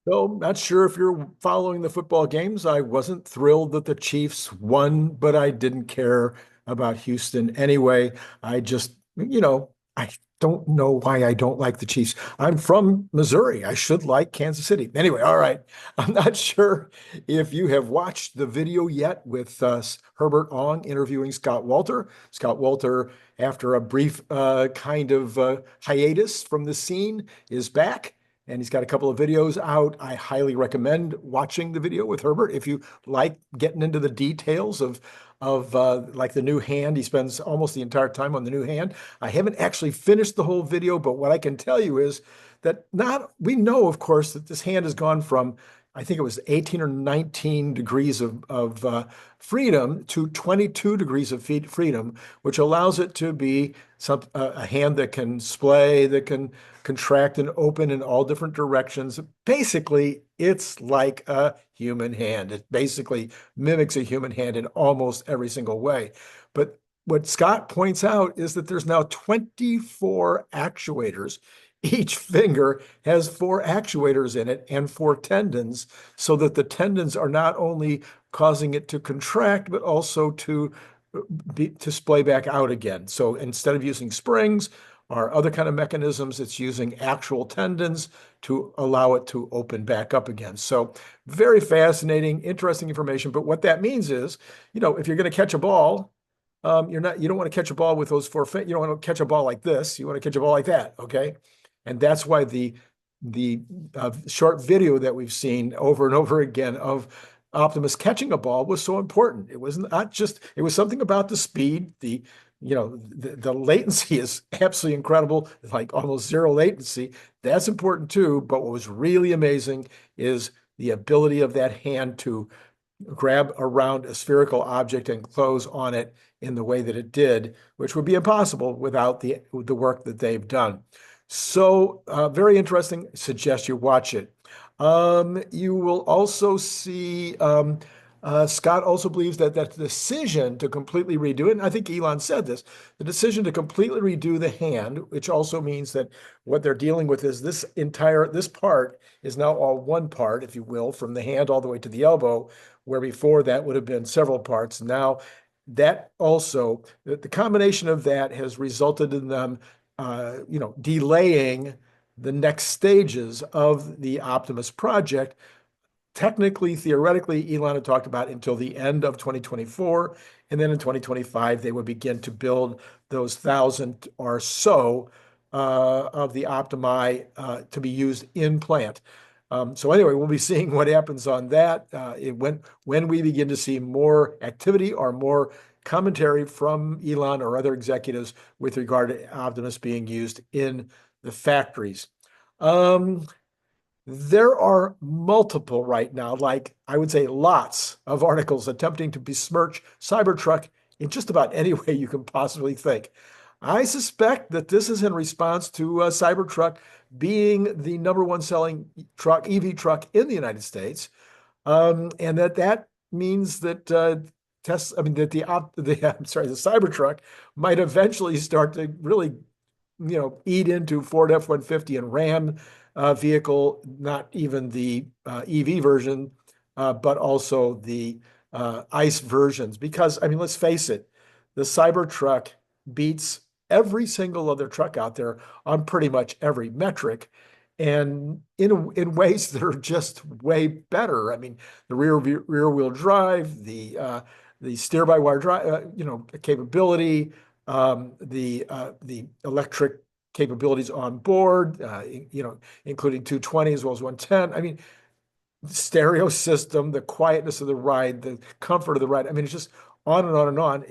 So, not sure if you're following the football games. I wasn't thrilled that the Chiefs won, but I didn't care about Houston anyway. I just, I don't know why I don't like the Chiefs. I'm from Missouri. I should like Kansas City. Anyway, all right. I'm not sure if you have watched the video yet with Herbert Ong interviewing Scott Walter. Scott Walter, after a brief kind of hiatus from the scene, is back and he's got a couple of videos out. I highly recommend watching the video with Herbert if you like getting into the details of like the new hand. He spends almost the entire time on the new hand. I haven't actually finished the whole video, but what I can tell you is that not we know, of course, that this hand has gone from I think it was 18 or 19 degrees of freedom to 22 degrees of freedom, which allows it to be a hand that can splay, that can contract and open in all different directions. Basically, it's like a human hand. It basically mimics a human hand in almost every single way. But what Scott points out is that there's now 24 actuators. Each finger has four actuators in it and four tendons, so that the tendons are not only causing it to contract, but also to splay back out again. So instead of using springs or other kind of mechanisms, it's using actual tendons to allow it to open back up again. So very fascinating, interesting information. But what that means is, if you're going to catch a ball, you don't want to catch a ball with those four fingers. You don't want to catch a ball like this. You want to catch a ball like that. Okay. And that's why the short video that we've seen over and over again of Optimus catching a ball was so important. It was not just, it was something about the speed, the latency is absolutely incredible, like almost zero latency. That's important too. But what was really amazing is the ability of that hand to grab around a spherical object and close on it in the way that it did, which would be impossible without the work that they've done. So very interesting. Suggest you watch it. You will also see Scott also believes that that decision to completely redo it, and I think Elon said this, the decision to completely redo the hand, which also means that what they're dealing with is this part is now all one part, if you will, from the hand all the way to the elbow, where before that would have been several parts. Now that also, the combination of that has resulted in them delaying the next stages of the Optimus project. Technically, theoretically, Elon had talked about until the end of 2024, and then in 2025, they would begin to build those 1,000 or so of the Optimi to be used in plant. So anyway, we'll be seeing what happens on that when we begin to see more activity or more commentary from Elon or other executives with regard to Optimus being used in the factories. There are multiple right now, like I would say lots of articles attempting to besmirch Cybertruck in just about any way you can possibly think. I suspect that this is in response to Cybertruck being the number one selling EV truck in the United States, and that means that that the Cybertruck might eventually start to really, eat into Ford F-150 and Ram vehicle, not even the EV version, but also the ICE versions. Because, let's face it, the Cybertruck beats every single other truck out there on pretty much every metric, and in ways that are just way better. The rear wheel drive, the steer-by-wire drive, capability, the electric capabilities on board, including 220 as well as 110. The stereo system, the quietness of the ride, the comfort of the ride. It's just on and on and on.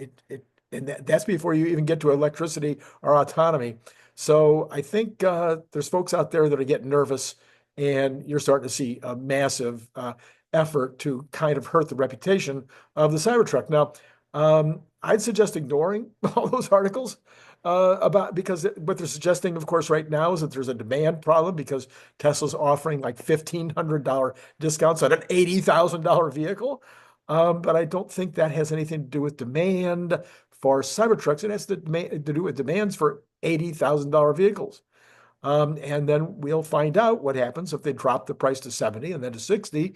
And that's before you even get to electricity or autonomy. So I think there's folks out there that are getting nervous, and you're starting to see a massive effort to kind of hurt the reputation of the Cybertruck. Now, I'd suggest ignoring all those articles because what they're suggesting, of course, right now is that there's a demand problem because Tesla's offering like $1,500 discounts on an $80,000 vehicle. But I don't think that has anything to do with demand for Cybertrucks. It has to do with demands for $80,000 vehicles. And then we'll find out what happens if they drop the price to 70 and then to 60.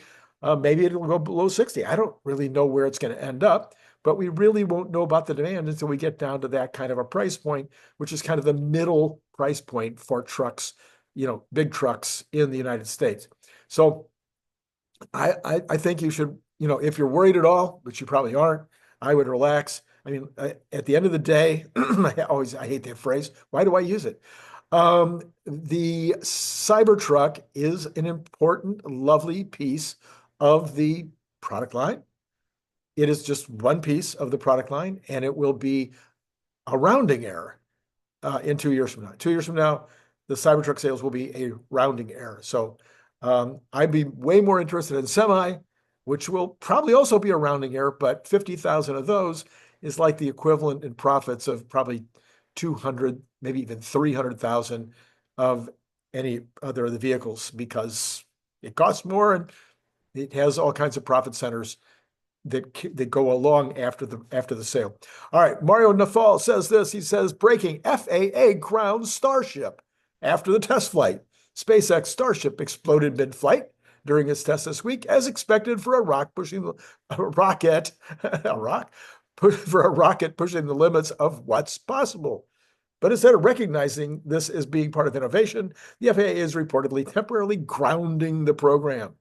Maybe it'll go below 60. I don't really know where it's going to end up, but we really won't know about the demand until we get down to that kind of a price point, which is kind of the middle price point for trucks, big trucks in the United States. So I think you should, if you're worried at all, which you probably aren't, I would relax. I mean, at the end of the day, I hate that phrase. Why do I use it? The Cybertruck is an important, lovely piece of the product line. It is just one piece of the product line, and it will be a rounding error in 2 years from now. 2 years from now, the Cybertruck sales will be a rounding error. So I'd be way more interested in semi, which will probably also be a rounding error, but 50,000 of those is like the equivalent in profits of probably 200, maybe even 300,000 of any other of the vehicles, because it costs more and it has all kinds of profit centers that go along after the sale. All right, Mario Nafal says this. He says, breaking: FAA grounds StarShip after the test flight. SpaceX StarShip exploded mid-flight during its test this week, as expected for a rocket pushing the limits of what's possible. But instead of recognizing this as being part of innovation, the FAA is reportedly temporarily grounding the program.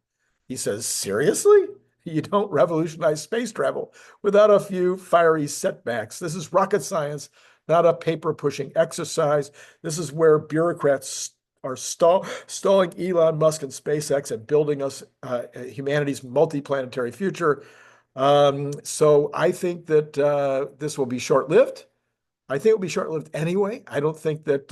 He says, seriously? You don't revolutionize space travel without a few fiery setbacks. This is rocket science, not a paper-pushing exercise. This is where bureaucrats are stalling Elon Musk and SpaceX and building us humanity's multi-planetary future. So I think that this will be short-lived. I think it'll be short-lived anyway. I don't think that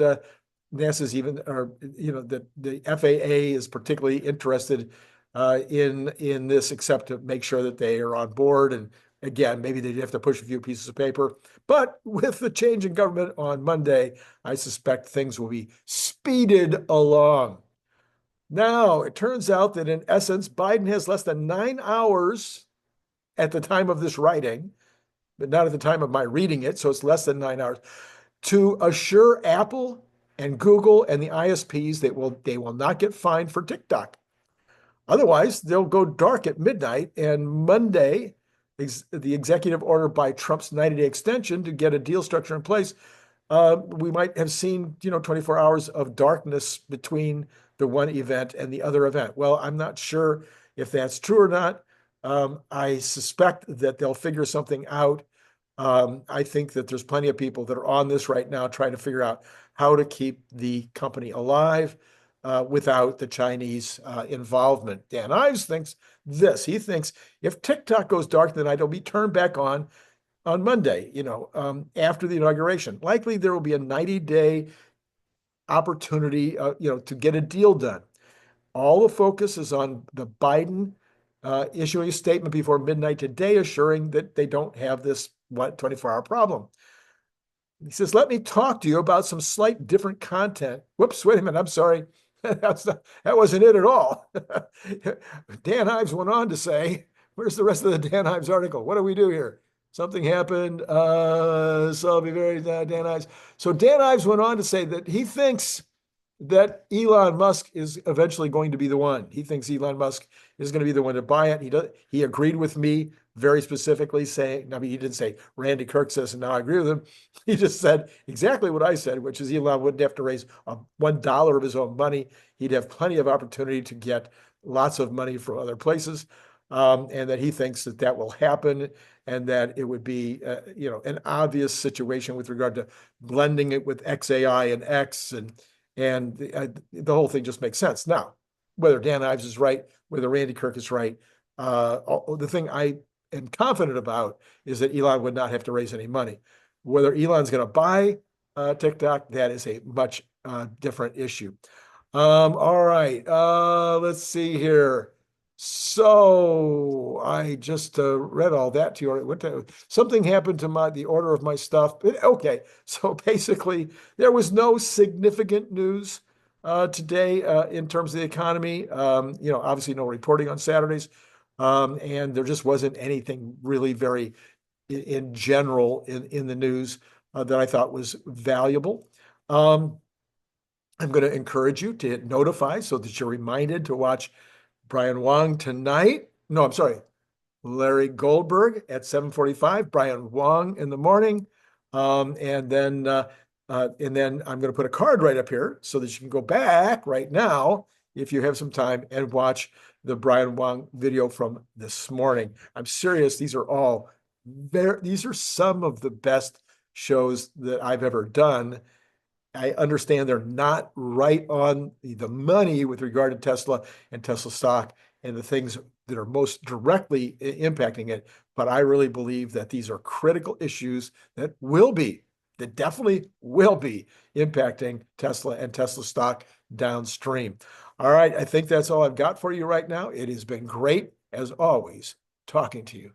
NASA's even, or that the FAA is particularly interested in this, except to make sure that they are on board. And again, maybe they have to push a few pieces of paper. But with the change in government on Monday, I suspect things will be speeded along. Now, it turns out that in essence, Biden has less than 9 hours at the time of this writing, but not at the time of my reading it, so it's less than 9 hours, to assure Apple and Google and the ISPs that they will not get fined for TikTok. Otherwise, they'll go dark at midnight, and Monday, the executive order by Trump's 90-day extension to get a deal structure in place, we might have seen 24 hours of darkness between the one event and the other event. Well, I'm not sure if that's true or not. I suspect that they'll figure something out. I think that there's plenty of people that are on this right now trying to figure out how to keep the company alive without the Chinese involvement. Dan Ives thinks this. He thinks if TikTok goes dark tonight, it'll be turned back on Monday, after the inauguration. Likely there will be a 90-day opportunity, to get a deal done. All the focus is on the Biden issuing a statement before midnight today, assuring that they don't have this 24-hour problem. He says, let me talk to you about some slight different content. Whoops, wait a minute, I'm sorry. That wasn't it at all. Dan Ives went on to say, where's the rest of the Dan Ives article? What do we do here? Something happened. So I'll be very Dan Ives. So Dan Ives went on to say that he thinks that Elon Musk is eventually going to be the one. He thinks Elon Musk is going to be the one to buy it. He agreed with me very specifically, saying, I mean, he didn't say Randy Kirk says, and now I agree with him. He just said exactly what I said, which is Elon wouldn't have to raise $1 of his own money. He'd have plenty of opportunity to get lots of money from other places, and that he thinks that will happen, and that it would be, an obvious situation with regard to blending it with XAI and X, and the whole thing just makes sense. Now, whether Dan Ives is right, whether Randy Kirk is right, the thing I am confident about is that Elon would not have to raise any money. Whether Elon's going to buy TikTok, that is a much different issue. All right, let's see here. So I just read all that to you. Something happened to the order of my stuff. Okay, so basically there was no significant news today in terms of the economy. Obviously no reporting on Saturdays, and there just wasn't anything really very in general in the news that I thought was valuable. I'm going to encourage you to hit notify so that you're reminded to watch Brian Wang tonight. No, I'm sorry. Larry Goldberg at 7:45, Brian Wang in the morning. And then I'm going to put a card right up here so that you can go back right now if you have some time and watch the Brian Wang video from this morning. I'm serious. These are some of the best shows that I've ever done. I understand they're not right on the money with regard to Tesla and Tesla stock and the things that are most directly impacting it. But I really believe that these are critical issues that definitely will be impacting Tesla and Tesla stock downstream. All right. I think that's all I've got for you right now. It has been great, as always, talking to you.